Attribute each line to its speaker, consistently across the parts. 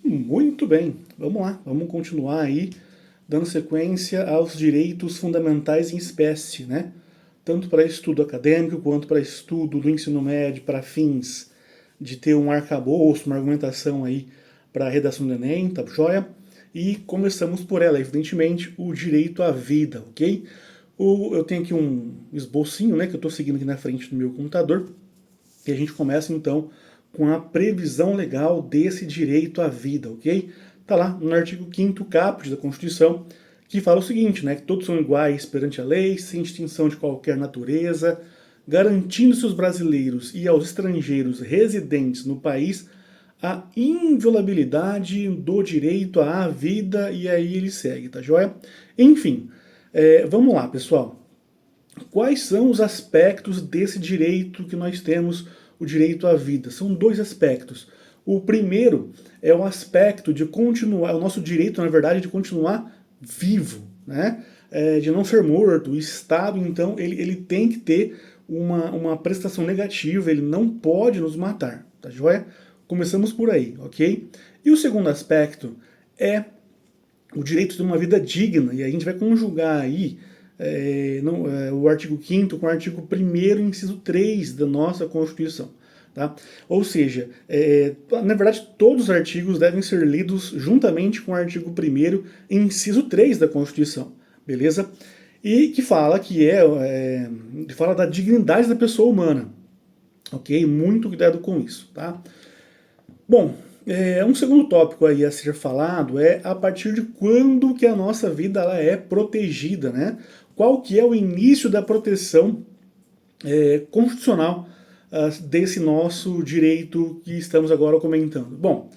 Speaker 1: Muito bem, vamos lá, vamos continuar aí dando sequência aos direitos fundamentais em espécie, né? Tanto para estudo acadêmico quanto para estudo do ensino médio, para fins de ter um arcabouço, uma argumentação aí para a redação do Enem, tá joia? E começamos por ela, evidentemente, o direito à vida, ok? Eu tenho aqui um esbocinho, né, que eu estou seguindo aqui na frente do meu computador, e a gente começa então com a previsão legal desse direito à vida, ok? Está lá no artigo 5º caput da Constituição, que fala o seguinte, né, que todos são iguais perante a lei, sem distinção de qualquer natureza, garantindo-se aos brasileiros e aos estrangeiros residentes no país a inviolabilidade do direito à vida, e aí ele segue, tá joia? Enfim, vamos lá, pessoal. Quais são os aspectos desse direito que nós temos, o direito à vida? São dois aspectos. O primeiro é o aspecto de continuar, o nosso direito, na verdade, de continuar vivo, né? De não ser morto. O Estado, então, ele tem que ter uma prestação negativa, ele não pode nos matar, tá joia? Começamos por aí, ok? E o segundo aspecto é o direito de uma vida digna, e a gente vai conjugar aí o artigo 5º com o artigo 1º, inciso 3 da nossa Constituição. Tá? Ou seja, na verdade, todos os artigos devem ser lidos juntamente com o artigo 1º, inciso 3 da Constituição, beleza? E que fala fala da dignidade da pessoa humana, ok? Muito cuidado com isso, tá? Bom, um segundo tópico aí a ser falado é a partir de quando que a nossa vida ela é protegida, né? Qual que é o início da proteção constitucional desse nosso direito que estamos agora comentando? Bom,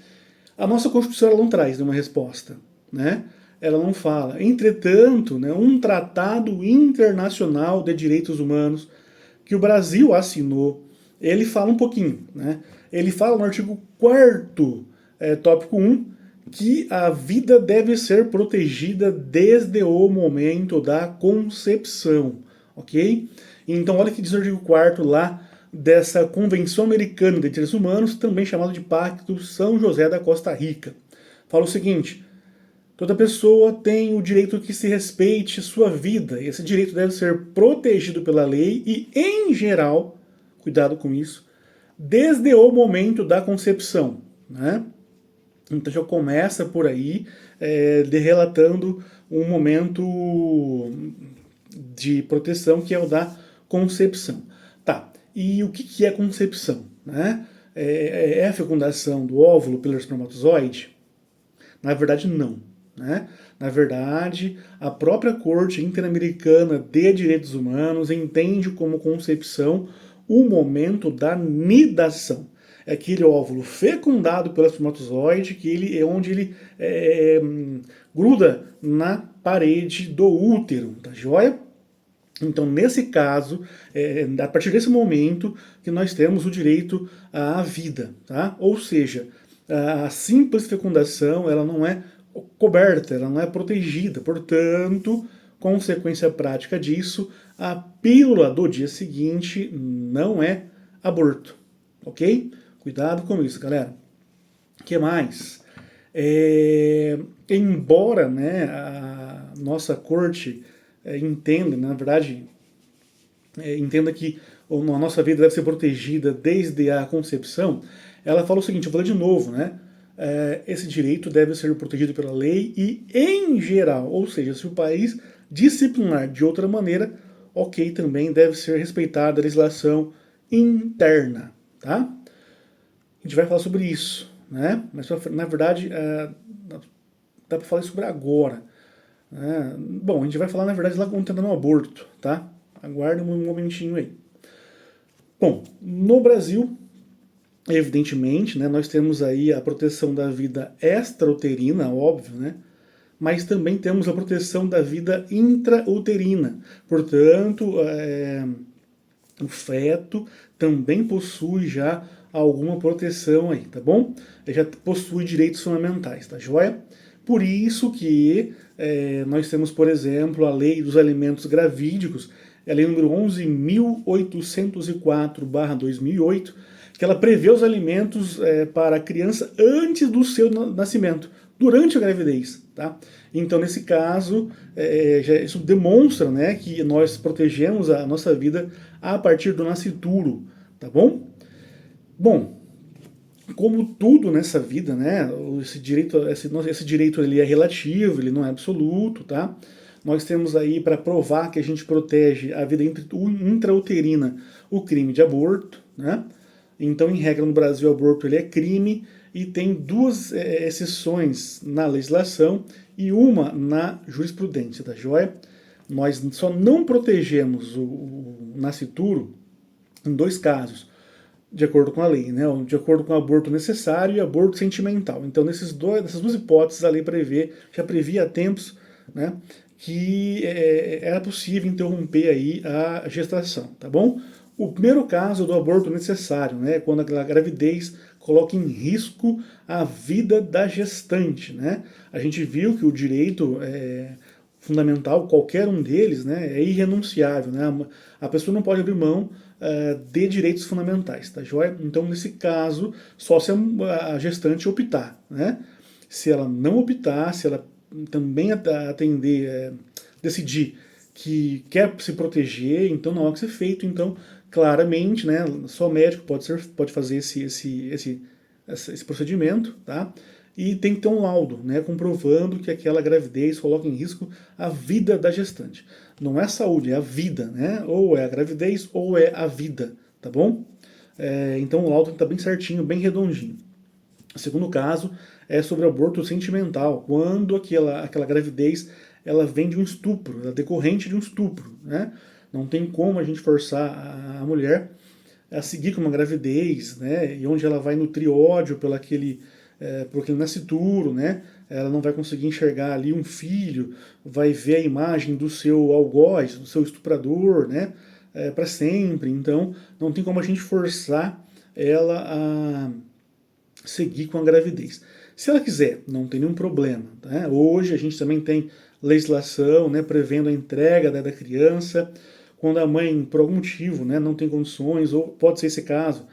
Speaker 1: a nossa Constituição ela não traz uma resposta, né? Ela não fala. Entretanto, né, um tratado internacional de direitos humanos que o Brasil assinou, ele fala um pouquinho, né? Ele fala no artigo 4º, tópico 1, que a vida deve ser protegida desde o momento da concepção, ok? Então olha que diz o artigo 4º lá dessa Convenção Americana de Direitos Humanos, também chamado de Pacto São José da Costa Rica. Fala o seguinte: toda pessoa tem o direito que se respeite sua vida. Esse direito deve ser protegido pela lei e, em geral, cuidado com isso, desde o momento da concepção, né? Então já começa por aí, relatando um momento de proteção que é o da concepção. Tá, e o que é concepção? Né? É a fecundação do óvulo pelo espermatozoide? Na verdade, não. Né? Na verdade, a própria Corte Interamericana de Direitos Humanos entende como concepção o momento da nidação. É aquele óvulo fecundado pelo espermatozoide, que ele é onde ele gruda na parede do útero, tá joia? Então, nesse caso, a partir desse momento que nós temos o direito à vida, tá? Ou seja, a simples fecundação, ela não é coberta, ela não é protegida. Portanto, consequência prática disso, a pílula do dia seguinte não é aborto, ok? Cuidado com isso, galera. O que mais? Embora, né, a nossa corte entenda, na verdade, entenda que a nossa vida deve ser protegida desde a concepção, ela fala o seguinte, eu vou ler de novo, né? Esse direito deve ser protegido pela lei e, em geral, ou seja, se o país disciplinar de outra maneira, ok, também deve ser respeitada a legislação interna, tá? A gente vai falar sobre isso, né? Mas, na verdade, dá para falar sobre agora. Bom, a gente vai falar, na verdade, lá quando está dando um aborto, tá? Aguarde um momentinho aí. Bom, no Brasil, evidentemente, né, nós temos aí a proteção da vida extrauterina, óbvio, né? Mas também temos a proteção da vida intrauterina. Portanto, o feto também possui já alguma proteção aí, tá bom? Ele já possui direitos fundamentais, tá joia? Por isso que nós temos, por exemplo, a Lei dos Alimentos Gravídicos, a Lei número 11.804/2008, que ela prevê os alimentos para a criança antes do seu nascimento, durante a gravidez, tá? Então, nesse caso, isso demonstra, né, que nós protegemos a nossa vida a partir do nascituro, tá bom? Bom, como tudo nessa vida, né, esse direito ele é relativo, ele não é absoluto, tá? Nós temos aí para provar que a gente protege a vida intrauterina o crime de aborto, né? Então, em regra, no Brasil, o aborto ele é crime e tem duas exceções na legislação e uma na jurisprudência, tá joia? Nós só não protegemos o nascituro em dois casos, de acordo com a lei, né? De acordo com o aborto necessário e aborto sentimental. Então, nessas duas hipóteses, a lei já previa há tempos, né, que era possível interromper aí a gestação, tá bom? O primeiro caso do aborto necessário, né, quando a gravidez coloca em risco a vida da gestante, né? A gente viu que o direito fundamental, qualquer um deles, né, é irrenunciável, né? A pessoa não pode abrir mão de direitos fundamentais, tá joia? Então, nesse caso, só se a gestante optar, né? Se ela não optar, se ela também decidir que quer se proteger, então não há que ser feito. Então, claramente, né, só o médico pode fazer esse procedimento, tá? E tem que ter um laudo, né, comprovando que aquela gravidez coloca em risco a vida da gestante. Não é a saúde, é a vida, né? Ou é a gravidez ou é a vida, tá bom? Então o laudo tem que estar bem certinho, bem redondinho. O segundo caso é sobre aborto sentimental, quando aquela gravidez ela vem de um estupro, ela é decorrente de um estupro, né? Não tem como a gente forçar a mulher a seguir com uma gravidez, né? E onde ela vai nutrir ódio por aquele nascituro, né? Ela não vai conseguir enxergar ali um filho, vai ver a imagem do seu algoz, do seu estuprador, né? Para sempre. Então, não tem como a gente forçar ela a seguir com a gravidez. Se ela quiser, não tem nenhum problema. Tá? Hoje a gente também tem legislação, né, prevendo a entrega da criança, quando a mãe, por algum motivo, né, não tem condições, ou pode ser esse caso,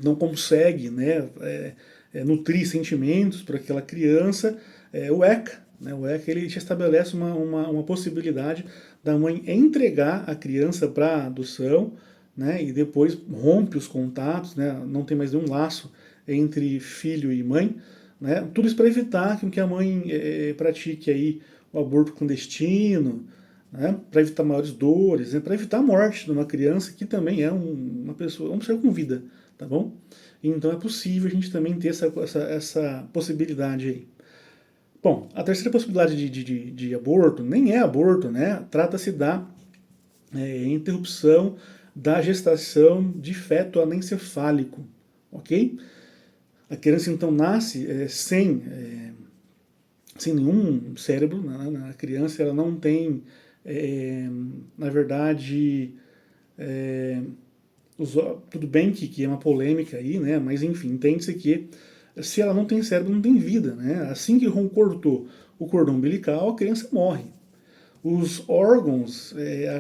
Speaker 1: não consegue, né, nutrir sentimentos para aquela criança, o ECA, né, o ECA ele já estabelece uma possibilidade da mãe entregar a criança para adoção, né, e depois rompe os contatos, né, não tem mais nenhum laço entre filho e mãe, né, tudo isso para evitar que a mãe pratique aí o aborto clandestino, né, para evitar maiores dores, né, para evitar a morte de uma criança que também é uma pessoa, um ser com vida, tá bom? Então é possível a gente também ter essa possibilidade aí. Bom, a terceira possibilidade de aborto nem é aborto, né? Trata-se da interrupção da gestação de feto anencefálico, ok? A criança então nasce sem nenhum cérebro, né? A criança ela não tem, na verdade, tudo bem que é uma polêmica aí, né? Mas enfim, entende-se que se ela não tem cérebro, não tem vida, né? Assim que cortou o cordão umbilical, a criança morre. Os órgãos,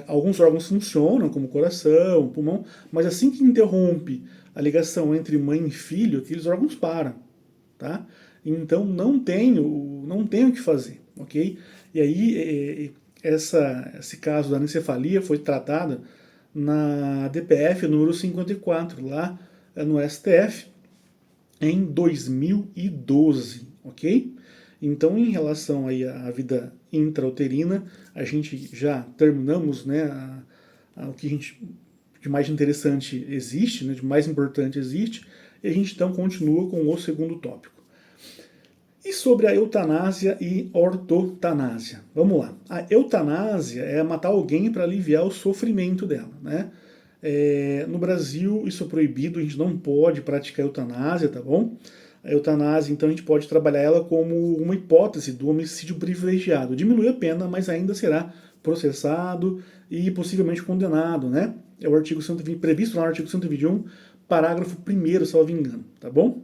Speaker 1: alguns órgãos funcionam, como coração, pulmão, mas assim que interrompe a ligação entre mãe e filho, aqueles órgãos param, tá? Então não tem o que fazer, ok? E aí esse caso da anencefalia foi tratado na DPF número 54, lá no STF, em 2012, ok? Então, em relação aí à vida intrauterina, a gente já terminamos, né, o que de mais interessante existe, né, de mais importante existe, e a gente então continua com o segundo tópico. E sobre a eutanásia e ortotanásia? Vamos lá. A eutanásia é matar alguém para aliviar o sofrimento dela, né? No Brasil isso é proibido, a gente não pode praticar eutanásia, tá bom? A eutanásia, então, a gente pode trabalhar ela como uma hipótese do homicídio privilegiado. Diminui a pena, mas ainda será processado e possivelmente condenado, né? É o artigo 120, previsto lá no artigo 121, parágrafo 1º, salvo engano, tá bom?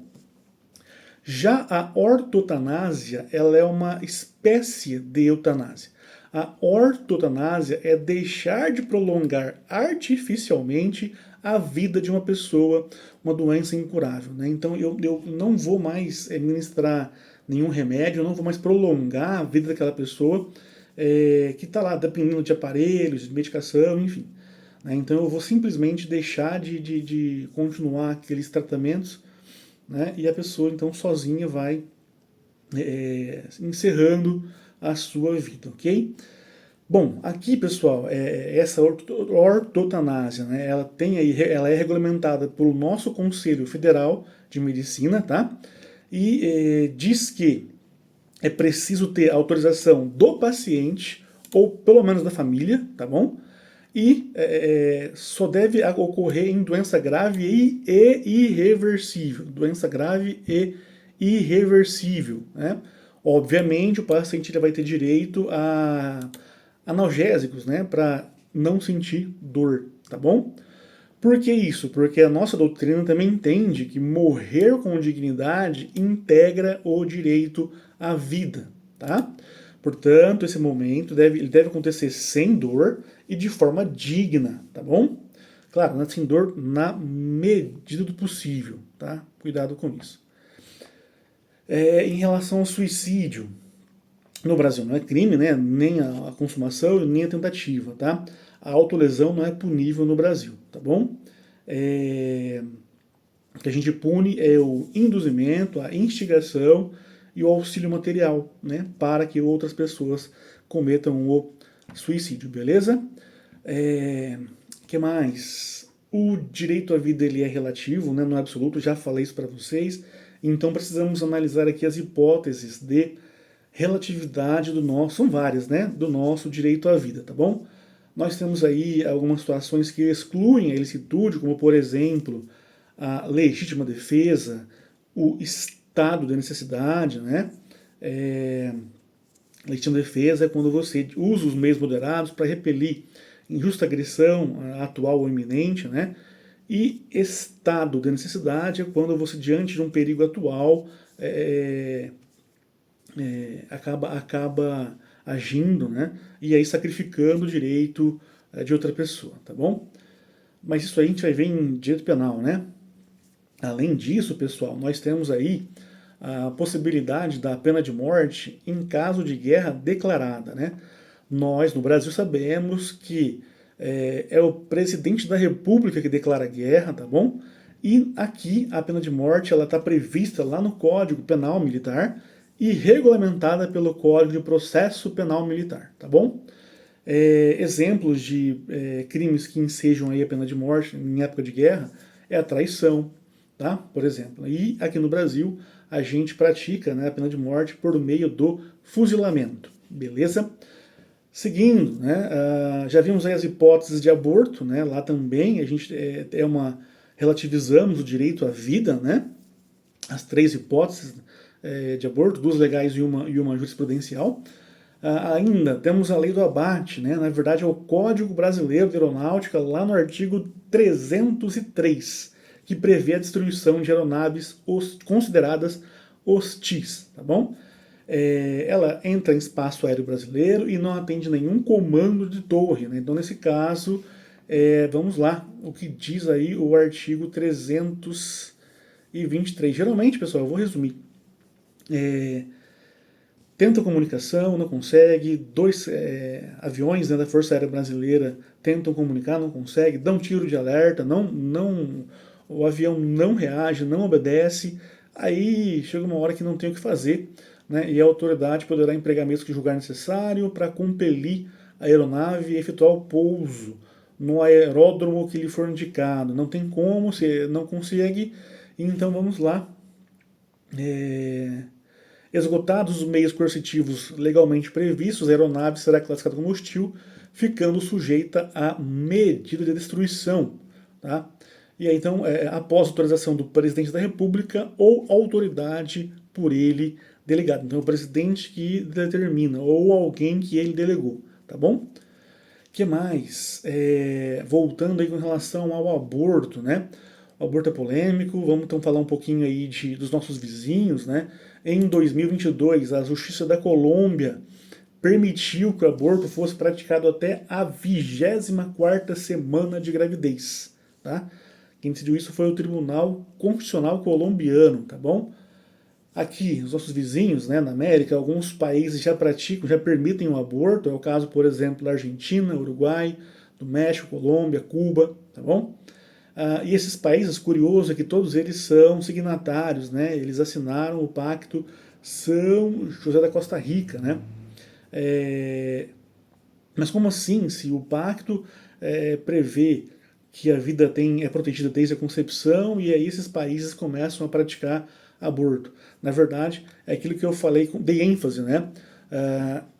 Speaker 1: Já a ortotanásia, ela é uma espécie de eutanásia. A ortotanásia é deixar de prolongar artificialmente a vida de uma pessoa, uma doença incurável, né? Então eu não vou mais ministrar nenhum remédio, eu não vou mais prolongar a vida daquela pessoa que está lá dependendo de aparelhos, de medicação, enfim. Né? Então eu vou simplesmente deixar de continuar aqueles tratamentos, né? E a pessoa então sozinha vai encerrando a sua vida, ok? Bom, aqui pessoal, essa ortotanásia, né, ela é regulamentada pelo nosso Conselho Federal de Medicina, tá? E diz que é preciso ter autorização do paciente ou pelo menos da família, tá bom? E só deve ocorrer em doença grave e irreversível, doença grave e irreversível, né? Obviamente o paciente vai ter direito a analgésicos, né, para não sentir dor, tá bom? Por que isso? Porque a nossa doutrina também entende que morrer com dignidade integra o direito à vida, tá? Portanto, esse momento ele deve acontecer sem dor e de forma digna, tá bom? Claro, né, sem dor na medida do possível, tá? Cuidado com isso. Em relação ao suicídio, no Brasil não é crime, né? Nem a consumação, nem a tentativa, tá? A autolesão não é punível no Brasil, tá bom? O que a gente pune é o induzimento, a instigação e o auxílio material, né? Para que outras pessoas cometam o suicídio, beleza? Que mais? O direito à vida ele é relativo, né? Não é absoluto, já falei isso para vocês. Então precisamos analisar aqui as hipóteses de relatividade do nosso, são várias, né? Do nosso direito à vida, tá bom? Nós temos aí algumas situações que excluem a ilicitude, como por exemplo, a legítima defesa, o estado de necessidade, né? Legítima defesa é quando você usa os meios moderados para repelir injusta agressão atual ou iminente, né? E estado de necessidade é quando você, diante de um perigo atual, acaba agindo, né? E aí sacrificando o direito de outra pessoa, tá bom? Mas isso aí a gente vai ver em direito penal, né? Além disso, pessoal, nós temos aí a possibilidade da pena de morte em caso de guerra declarada, né? Nós, no Brasil, sabemos que é o presidente da República que declara guerra, tá bom? E aqui a pena de morte ela está prevista lá no Código Penal Militar e regulamentada pelo Código de Processo Penal Militar, tá bom? Exemplos de crimes que ensejam aí a pena de morte em época de guerra é a traição, tá? Por exemplo. E aqui no Brasil a gente pratica, né, a pena de morte por meio do fuzilamento, beleza? Seguindo, né, já vimos aí as hipóteses de aborto, né? Lá também a gente relativizamos o direito à vida, né? As três hipóteses de aborto, duas legais e uma jurisprudencial. Ainda temos a lei do abate, né? Na verdade é o Código Brasileiro de Aeronáutica, lá no artigo 303, que prevê a destruição de aeronaves consideradas hostis, tá bom? Ela entra em espaço aéreo brasileiro e não atende nenhum comando de torre, né? Então nesse caso, vamos lá, o que diz aí o artigo 323. Geralmente, pessoal, eu vou resumir. Tenta comunicação, não consegue. Dois aviões, né, da Força Aérea Brasileira tentam comunicar, não consegue. Dão tiro de alerta, o avião não reage, não obedece. Aí chega uma hora que não tem o que fazer, né, e a autoridade poderá empregar meios que julgar necessário para compelir a aeronave a efetuar o pouso no aeródromo que lhe for indicado. Não tem como, se não consegue, então vamos lá. Esgotados os meios coercitivos legalmente previstos, a aeronave será classificada como hostil, ficando sujeita à medida de destruição. Tá? E aí, então, após autorização do presidente da República ou autoridade por ele delegada. Então, é o presidente que determina, ou alguém que ele delegou. Tá bom? Que mais? Voltando aí com relação ao aborto, né? O aborto é polêmico, vamos então falar um pouquinho aí dos nossos vizinhos, né? Em 2022, a Justiça da Colômbia permitiu que o aborto fosse praticado até a 24ª semana de gravidez, tá? Quem decidiu isso foi o Tribunal Constitucional Colombiano, tá bom? Aqui, os nossos vizinhos, né, na América, alguns países já praticam, já permitem o aborto, é o caso, por exemplo, da Argentina, Uruguai, do México, Colômbia, Cuba, tá bom? E esses países, curioso é que todos eles são signatários, né, eles assinaram o Pacto São José da Costa Rica, né? Mas como assim, se o pacto prevê que a vida é protegida desde a concepção e aí esses países começam a praticar aborto? Na verdade, é aquilo que eu falei, dei ênfase, né?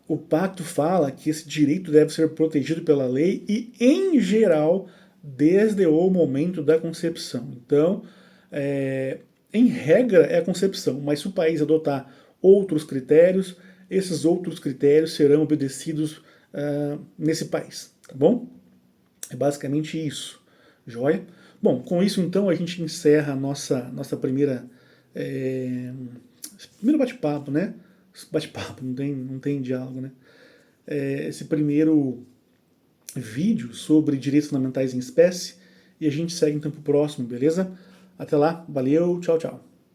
Speaker 1: O pacto fala que esse direito deve ser protegido pela lei e, em geral, desde o momento da concepção. Então, em regra, é a concepção, mas se o país adotar outros critérios, esses outros critérios serão obedecidos nesse país, tá bom? É basicamente isso, joia? Bom, com isso então a gente encerra a nossa primeiro bate-papo, né? Bate-papo, não tem diálogo, né? Esse primeiro vídeo sobre direitos fundamentais em espécie e a gente segue então pro próximo, beleza? Até lá, valeu, tchau, tchau.